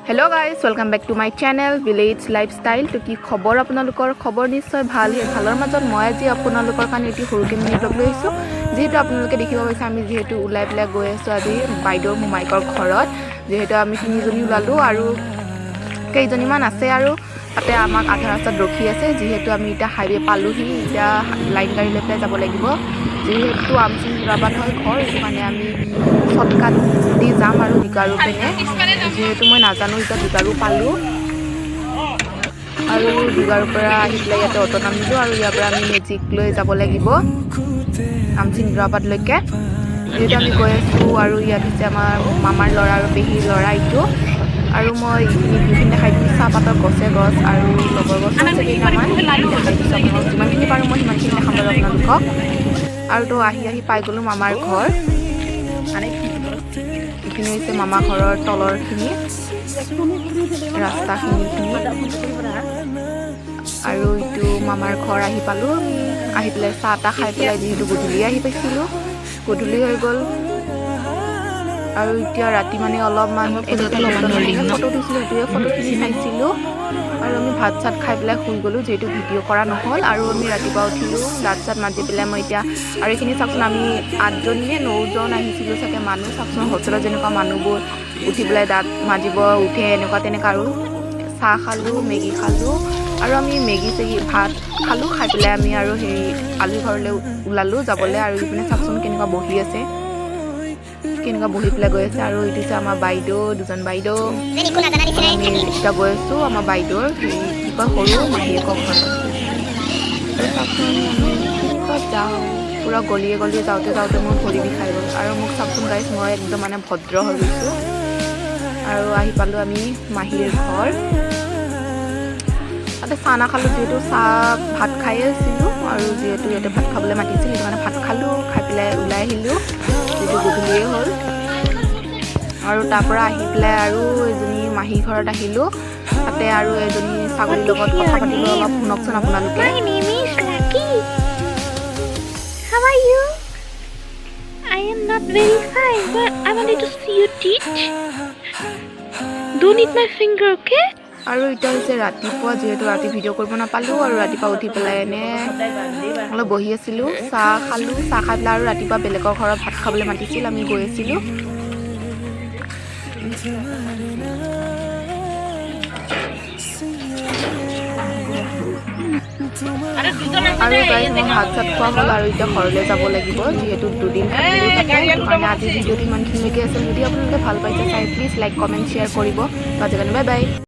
Hello guys, welcome back to my channel Village Lifestyle. To ki khobor apnalokor khobor nischoy bhal bhalor majot moi aji apnalokor kan eti horuke mini blog loi aisu jehetu apnaloke dekhibo paise ami jehetu ulai pela goi asu aji baidor mumaikor ghorot jehetu ami tinijoni ulalu aru keijoni man ase aru ate amak adha rastat rokhi ase jehetu ami eta highway paluhi eta line gari le pela jabo lagibo jehetu amsin rabat hoy ghor etu mane ami shortcut di jam aru digaru pene যেহেতু মই নাজানো এটা দিগাৰু পালো আৰু দিগাৰুৰ পৰা আহিলে ইয়াতে auto নামিলো আৰু ইয়াৰ পৰা আমি মেজিক লৈ যাব লাগিব আমচিংৰাবাদলৈকে যেহেতু আমি গৈ আছো আৰু ইয়াত আছে আমাৰ মামাৰ ল'ৰা আৰু পেহীৰ ল'ৰা এইটো আৰু মই বিভিন্ন দেখাই দিম চাহপাতৰ গছে গছ আৰু লগৰ গছ আছে কেইটামান যিমানখিনি পাৰোঁ মই সিমানখিনি দেখাম বাৰু আপোনালোকক আৰু তো আহি পাই গ'লো মামাৰ ঘৰ এইখিনি হৈছে মামা ঘৰৰ তলৰখিনি ৰাস্তাখিনি আৰু এইটো মামাৰ ঘৰ আহি পালোঁ আহি পেলাই চাহ তাহ খাই পেলাই যিহেতু গধূলি আহি পাইছিলোঁ গধূলি হৈ গ'ল আৰু এতিয়া ৰাতি মানে অলপমান ফটো দিছিলোঁ সেইটোৱে ফটোখিনি চাইছিলোঁ আৰু আমি ভাত চাত খাই পেলাই শুই গ'লোঁ যিহেতু ভিডিঅ' কৰা নহ'ল আৰু আমি ৰাতিপুৱা উঠিলোঁ দাঁত চাত মাজি পেলাই মই এতিয়া আৰু এইখিনি চাওকচোন আমি 8জন নে 9জন আহিছিলোঁ চাগে মানুহ চাওকচোন হোষ্টেলত যেনেকুৱা মানুহবোৰ উঠি পেলাই দাঁত মাজিব উঠে এনেকুৱা তেনেকুৱা আৰু চাহ খালোঁ মেগী খালোঁ আৰু আমি মেগী চেগী ভাত খালোঁ খাই পেলাই আমি আৰু হেৰি আলহী ঘৰলৈ ওলালোঁ যাবলৈ আৰু ইপিনে চাওকচোন কেনেকুৱা বহি আছে কেনেকুৱা বহি পেলাই গৈ আছে আৰু এইটো হৈছে আমাৰ বাইদেউ দুজন বাইদেউ আমি এতিয়া গৈ আছোঁ আমাৰ বাইদেউৰ কি কয় সৰু মাহীয়েকৰ ঘৰত চাওকচোন কেনেকুৱা যাওঁ পুৰা গলিয়ে গলিয়ে যাওঁতে যাওঁতে মোৰ ভৰি বিষাই গ'ল আৰু মোক চাওকচোন গাইছ মই একদম মানে ভদ্ৰ হৈ গৈছোঁ আৰু আহি পালোঁ আমি মাহীৰ ঘৰ তাতে চাহ নাখালোঁ যিহেতু চাহ ভাত খায়ে আছিলোঁ আৰু যিহেতু ইয়াতে ভাত খাবলৈ মাতিছিল সেইটো কাৰণে ভাত খালোঁ খাই পেলাই ওলাই আহিলোঁ যিটো গধূলিয়ে হ'ল আৰু তাৰ পৰা আহি পেলাই আৰু এজনী মাহী ঘৰত আহিলোঁ তাতে আৰু এজনী ছাগলীৰ লগত কথা পাতিলোঁ অলপ শুনকচোন আপোনালোকে How are you? I am not very fine, but I wanted to see you teach. Don't eat my finger, okay? আৰু এতিয়া হৈছে ৰাতিপুৱা যিহেতু ৰাতি ভিডিঅ' কৰিব নাপালোঁ আৰু ৰাতিপুৱা উঠি পেলাই এনে অলপ বহি আছিলোঁ চাহ খালোঁ চাহ খাই পেলাই আৰু ৰাতিপুৱা বেলেগৰ ঘৰত ভাত খাবলৈ মাতিছিল আমি গৈ আছিলোঁ আৰু গাড়ী মোৰ ভাত চাত খোৱা হ'ল আৰু এতিয়া ঘৰলৈ যাব লাগিব যিহেতু দুদিন থাকিলোঁ কাৰণে আজি ভিডিঅ'টো ইমানখিনিলৈকে আছে যদি আপোনালোকে ভাল পাইছে চাই প্লিজ লাইক কমেণ্ট শ্বেয়াৰ কৰিব আজিকালি বাই বাই